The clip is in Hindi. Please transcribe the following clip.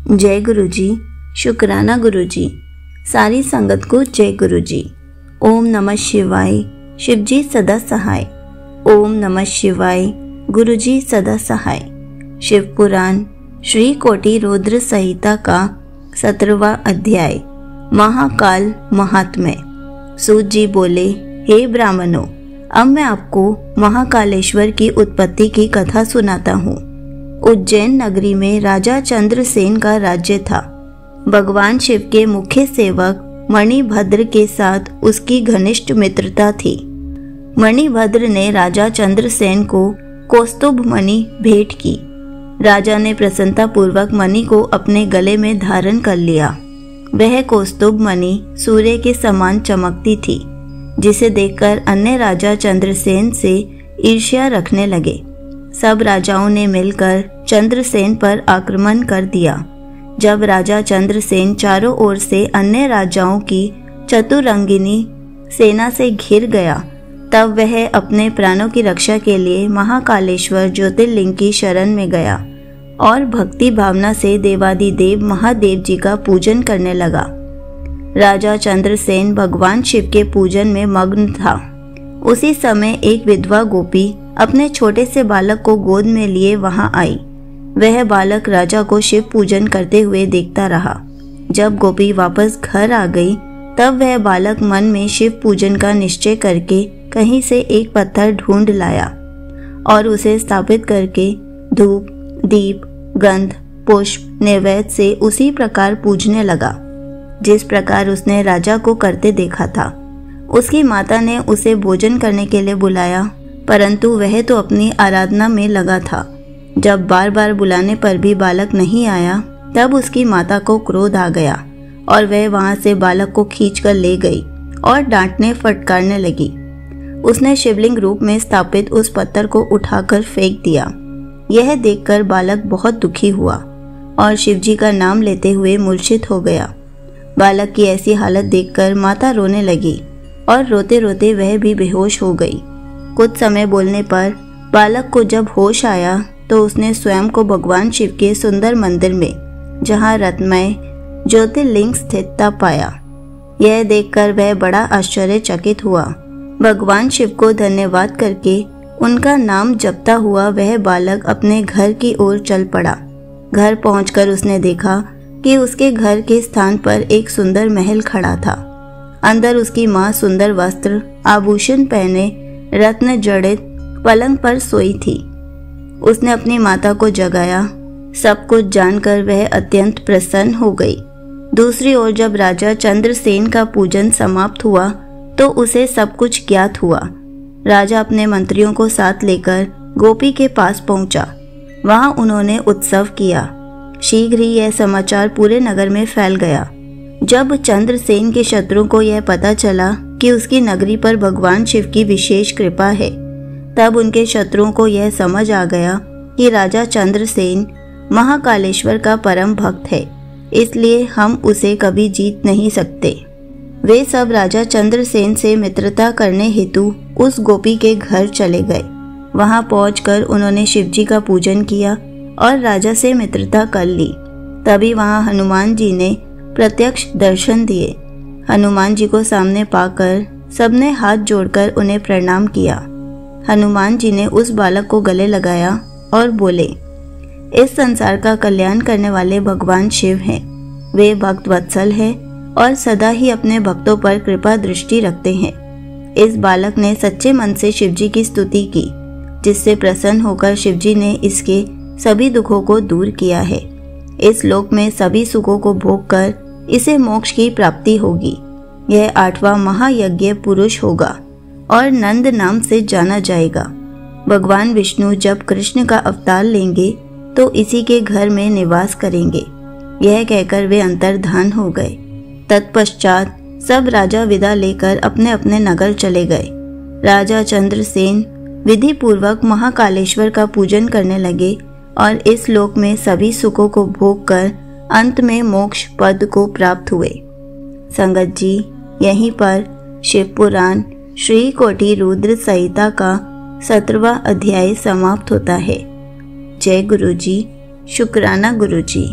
जय गुरु जी। शुक्राना गुरु जी। सारी संगत को जय गुरु जी। ओम नमः शिवाय। शिव जी सदा सहाय। ओम नमः शिवाय। गुरु जी सदा सहाय। शिव पुराण श्री कोटि रुद्र संहिता का 17वां अध्याय महाकाल महात्म्य। सूत जी बोले, हे ब्राह्मणों, अब मैं आपको महाकालेश्वर की उत्पत्ति की कथा सुनाता हूँ। उज्जैन नगरी में राजा चंद्रसेन का राज्य था। भगवान शिव के मुख्य सेवक मणिभद्र के साथ उसकी घनिष्ठ मित्रता थी। मणिभद्र ने राजा चंद्रसेन को कौस्तुभ मणि भेंट की। राजा ने प्रसन्नता पूर्वक मणि को अपने गले में धारण कर लिया। वह कौस्तुभ मणि सूर्य के समान चमकती थी, जिसे देखकर अन्य राजा चंद्रसेन से ईर्ष्या रखने लगे। सब राजाओं ने मिलकर चंद्रसेन पर आक्रमण कर दिया। जब राजा चंद्रसेन चारों ओर से अन्य राजाओं की चतुरंगिनी सेना से घिर गया, तब वह अपने प्राणों की रक्षा के लिए महाकालेश्वर ज्योतिर्लिंग की शरण में गया और भक्ति भावना से देवादिदेव महादेव जी का पूजन करने लगा। राजा चंद्रसेन भगवान शिव के पूजन में मग्न था। उसी समय एक विधवा गोपी अपने छोटे से बालक को गोद में लिए वहां आई। वह बालक राजा को शिव पूजन करते हुए देखता रहा। जब गोपी वापस घर आ गई, तब वह बालक मन में शिव पूजन का निश्चय करके कहीं से एक पत्थर ढूंढ लाया और उसे स्थापित करके धूप, दीप, गंध, पुष्प, नैवेद्य से उसी प्रकार पूजने लगा जिस प्रकार उसने राजा को करते देखा था। उसकी माता ने उसे भोजन करने के लिए बुलाया, परंतु वह तो अपनी आराधना में लगा था। जब बार बार बुलाने पर भी बालक नहीं आया, तब उसकी माता को क्रोध आ गया और वह वहां से बालक को खींचकर ले गई और डांटने फटकारने लगी। उसने शिवलिंग रूप में स्थापित उस पत्थर को उठाकर फेंक दिया। यह देखकर बालक बहुत दुखी हुआ और शिवजी का नाम लेते हुए मूर्छित हो गया। बालक की ऐसी हालत देखकर माता रोने लगी और रोते रोते वह भी बेहोश हो गई। कुछ समय बोलने पर बालक को जब होश आया, तो उसने स्वयं को भगवान शिव के सुंदर मंदिर में, जहाँ रत्नमय ज्योतिर्लिंग स्थित था, पाया। यह देखकर वह बड़ा आश्चर्यचकित हुआ। भगवान शिव को धन्यवाद करके उनका नाम जपता हुआ वह बालक अपने घर की ओर चल पड़ा। घर पहुंचकर उसने देखा कि उसके घर के स्थान पर एक सुंदर महल खड़ा था। अंदर उसकी माँ सुंदर वस्त्र आभूषण पहने रत्न जड़ित पलंग पर सोई थी। उसने अपनी माता को जगाया। सब कुछ जानकर वह अत्यंत प्रसन्न हो गई। दूसरी ओर जब राजा चंद्रसेन का पूजन समाप्त हुआ, तो उसे सब कुछ ज्ञात हुआ। राजा अपने मंत्रियों को साथ लेकर गोपी के पास पहुंचा। वहां उन्होंने उत्सव किया। शीघ्र ही यह समाचार पूरे नगर में फैल गया। जब चंद्रसेन के शत्रुओं को यह पता चला कि उसकी नगरी पर भगवान शिव की विशेष कृपा है, तब उनके शत्रुओं को यह समझ आ गया कि राजा चंद्रसेन महाकालेश्वर का परम भक्त है, इसलिए हम उसे कभी जीत नहीं सकते। वे सब राजा चंद्रसेन से मित्रता करने हेतु उस गोपी के घर चले गए। वहां पहुंचकर उन्होंने शिवजी का पूजन किया और राजा से मित्रता कर ली। तभी वहां हनुमान जी ने प्रत्यक्ष दर्शन दिए। हनुमान जी को सामने पाकर सबने हाथ जोड़कर उन्हें प्रणाम किया। हनुमान जी ने उस बालक को गले लगाया और बोले, इस संसार का कल्याण करने वाले भगवान शिव हैं। वे भक्त वत्सल हैं और सदा ही अपने भक्तों पर कृपा दृष्टि रखते हैं। इस बालक ने सच्चे मन से शिवजी की स्तुति की, जिससे प्रसन्न होकर शिवजी ने इसके सभी दुखों को दूर किया है। इस लोक में सभी सुखों को भोग कर इसे मोक्ष की प्राप्ति होगी। यह 8वां महायज्ञ पुरुष होगा और नंद नाम से जाना जाएगा। भगवान विष्णु जब कृष्ण का अवतार लेंगे, तो इसी के घर में निवास करेंगे। यह कहकर वे अंतर्धान हो गए। तत्पश्चात सब राजा विदा लेकर अपने अपने नगर चले गए। राजा चंद्रसेन विधि पूर्वक महाकालेश्वर का पूजन करने लगे और इस लोक में सभी सुखों को भोग कर अंत में मोक्ष पद को प्राप्त हुए। संगत जी, यहीं पर शिव पुराण श्री कोटि रुद्र संहिता का 17वां अध्याय समाप्त होता है। जय गुरु जी। शुक्राना गुरु जी।